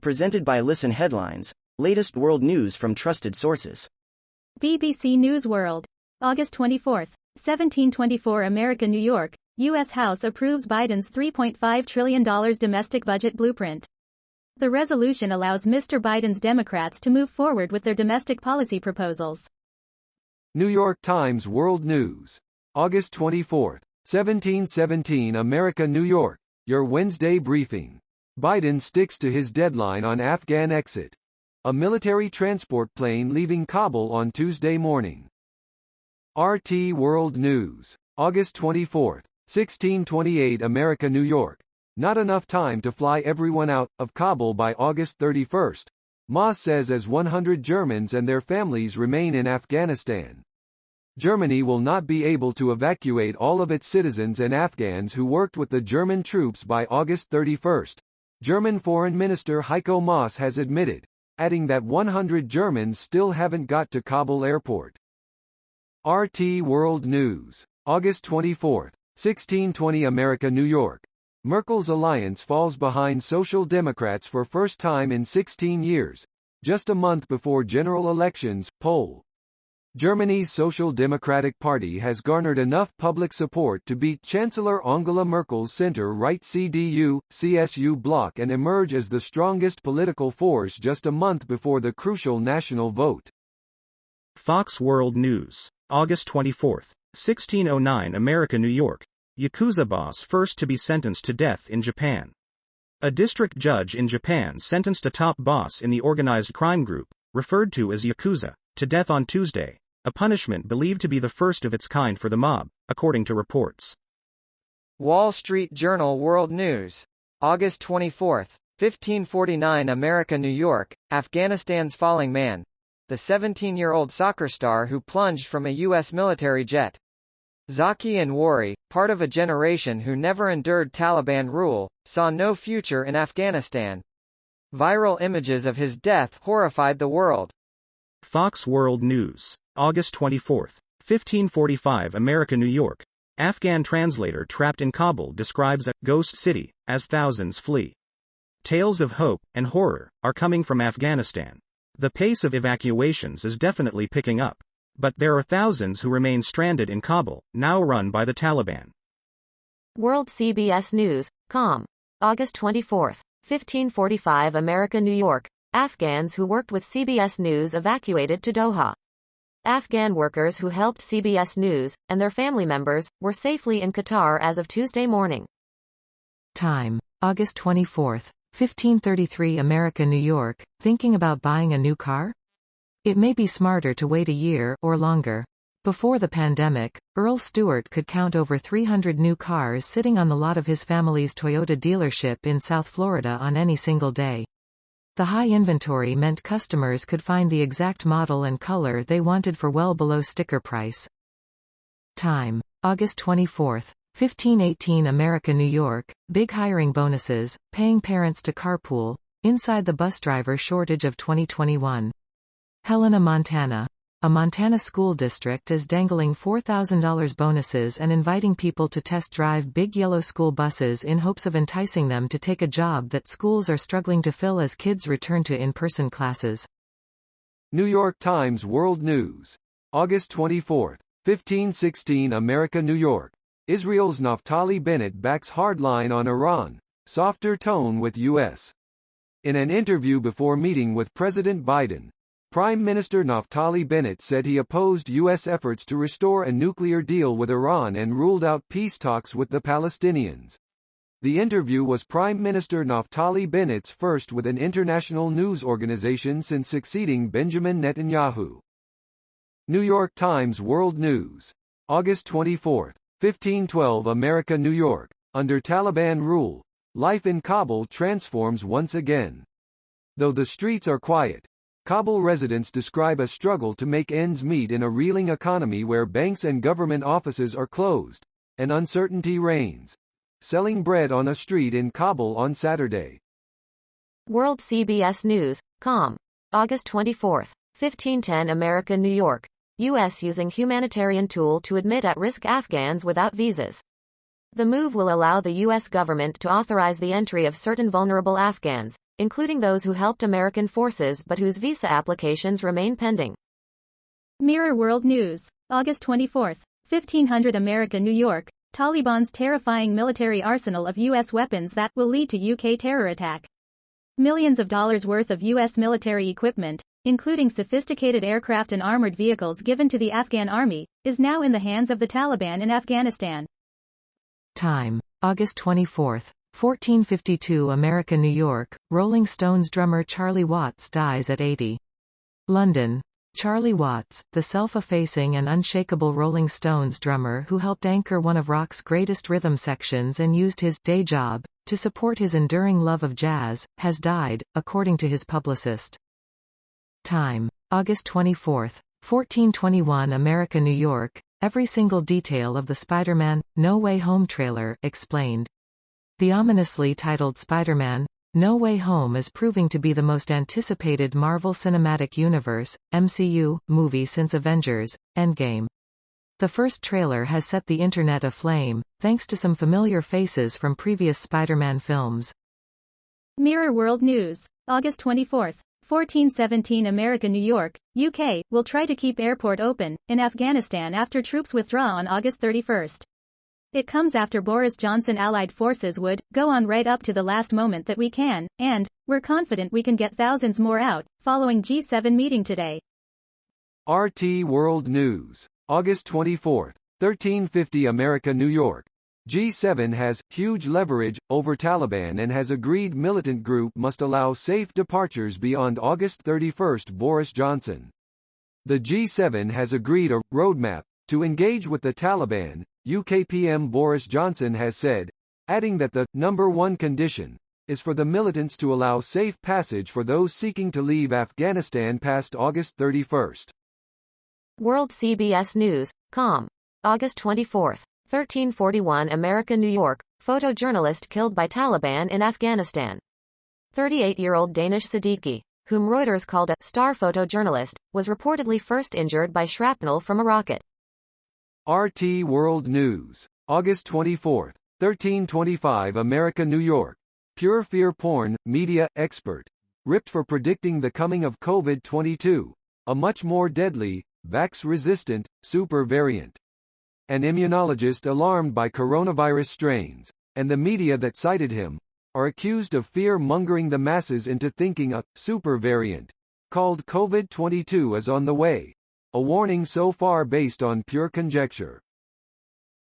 Presented by Listen Headlines, latest world news from trusted sources. BBC News World. August 24, 1724 America, New York. U.S. House approves Biden's $3.5 trillion domestic budget blueprint. The resolution allows Mr. Biden's Democrats to move forward with their domestic policy proposals. New York Times World News. August 24, 1717 America, New York. Your Wednesday briefing. Biden sticks to his deadline on Afghan exit. A military transport plane leaving Kabul on Tuesday morning. RT World News. August 24, 1628 America, New York. Not enough time to fly everyone out of Kabul by August 31, Maas says as 100 Germans and their families remain in Afghanistan. Germany will not be able to evacuate all of its citizens and Afghans who worked with the German troops by August 31, German Foreign Minister Heiko Maas has admitted, adding that 100 Germans still haven't got to Kabul airport. RT World News. August 24, 1620 America, New York. Merkel's alliance falls behind Social Democrats for first time in 16 years, just a month before general elections, poll. Germany's Social Democratic Party has garnered enough public support to beat Chancellor Angela Merkel's center-right CDU-CSU bloc and emerge as the strongest political force just a month before the crucial national vote. Fox World News. August 24, 1609 America, New York. Yakuza boss first to be sentenced to death in Japan. A district judge in Japan sentenced a top boss in the organized crime group, referred to as Yakuza, to death on Tuesday, a punishment believed to be the first of its kind for the mob, according to reports. Wall Street Journal World News. August 24, 1549 America, New York. Afghanistan's falling man. The 17-year-old soccer star who plunged from a U.S. military jet. Zaki Anwari, part of a generation who never endured Taliban rule, saw no future in Afghanistan. Viral images of his death horrified the world. Fox World News. August 24, 1545 America, New York. Afghan translator trapped in Kabul describes a ghost city as thousands flee. Tales of hope and horror are coming from Afghanistan. The pace of evacuations is definitely picking up, but there are thousands who remain stranded in Kabul, now run by the Taliban. World CBS News, com. August 24, 1545 America, New York. Afghans who worked with CBS News evacuated to Doha. Afghan workers who helped CBS News, and their family members, were safely in Qatar as of Tuesday morning. Time. August 24, 1533 America, New York. Thinking about buying a new car? It may be smarter to wait a year, or longer. Before the pandemic, Earl Stewart could count over 300 new cars sitting on the lot of his family's Toyota dealership in South Florida on any single day. The high inventory meant customers could find the exact model and color they wanted for well below sticker price. Time. August 24, 1518 America, New York. Big hiring bonuses, paying parents to carpool, inside the bus driver shortage of 2021. Helena, Montana. A Montana school district is dangling $4,000 bonuses and inviting people to test drive big yellow school buses in hopes of enticing them to take a job that schools are struggling to fill as kids return to in-person classes. New York Times World News. August 24, 1516 America, New York. Israel's Naftali Bennett backs hardline on Iran, softer tone with U.S. In an interview before meeting with President Biden, Prime Minister Naftali Bennett said he opposed U.S. efforts to restore a nuclear deal with Iran and ruled out peace talks with the Palestinians. The interview was Prime Minister Naftali Bennett's first with an international news organization since succeeding Benjamin Netanyahu. New York Times World News. August 24, 1512 America, New York. Under Taliban rule, life in Kabul transforms once again. Though the streets are quiet, Kabul residents describe a struggle to make ends meet in a reeling economy where banks and government offices are closed, and uncertainty reigns. Selling bread on a street in Kabul on Saturday. World CBS News, com. August 24, 1510 America, New York. U.S. using humanitarian tool to admit at-risk Afghans without visas. The move will allow the U.S. government to authorize the entry of certain vulnerable Afghans, including those who helped American forces but whose visa applications remain pending. Mirror World News, August 24, 1500 America, New York. Taliban's terrifying military arsenal of U.S. weapons that will lead to UK terror attack. Millions of dollars worth of U.S. military equipment, including sophisticated aircraft and armored vehicles given to the Afghan army, is now in the hands of the Taliban in Afghanistan. Time, August 24, 1452 America, New York. Rolling Stones drummer Charlie Watts dies at 80. London. Charlie Watts, the self-effacing and unshakable Rolling Stones drummer who helped anchor one of rock's greatest rhythm sections and used his day job to support his enduring love of jazz, has died, according to his publicist. Time, August 24, 1421 America, New York. Every single detail of the Spider-Man, No Way Home trailer explained. The ominously titled Spider-Man, No Way Home is proving to be the most anticipated Marvel Cinematic Universe, MCU, movie since Avengers, Endgame. The first trailer has set the internet aflame, thanks to some familiar faces from previous Spider-Man films. Mirror World News, August 24, 1417 America, New York, UK, will try to keep airport open in Afghanistan after troops withdraw on August 31. It comes after Boris Johnson Allied forces would go on right up to the last moment that we can, and we're confident we can get thousands more out, following G7 meeting today. RT World News, August 24, 1350 America, New York. G7 has huge leverage over Taliban and has agreed militant group must allow safe departures beyond August 31. Boris Johnson. The G7 has agreed a roadmap to engage with the Taliban, UK PM Boris Johnson has said, adding that the number one condition is for the militants to allow safe passage for those seeking to leave Afghanistan past August 31. World CBS News, com. August 24, 1341 America, New York. Photojournalist killed by Taliban in Afghanistan. 38-year-old Danish Siddiqui, whom Reuters called a star photojournalist, was reportedly first injured by shrapnel from a rocket. RT World News, August 24, 1325 America, New York. Pure fear porn, media expert. Ripped for predicting the coming of COVID-22, a much more deadly, vax-resistant, super variant. An immunologist alarmed by coronavirus strains, and the media that cited him, are accused of fear-mongering the masses into thinking a super variant, called COVID-22 is on the way. A warning so far based on pure conjecture.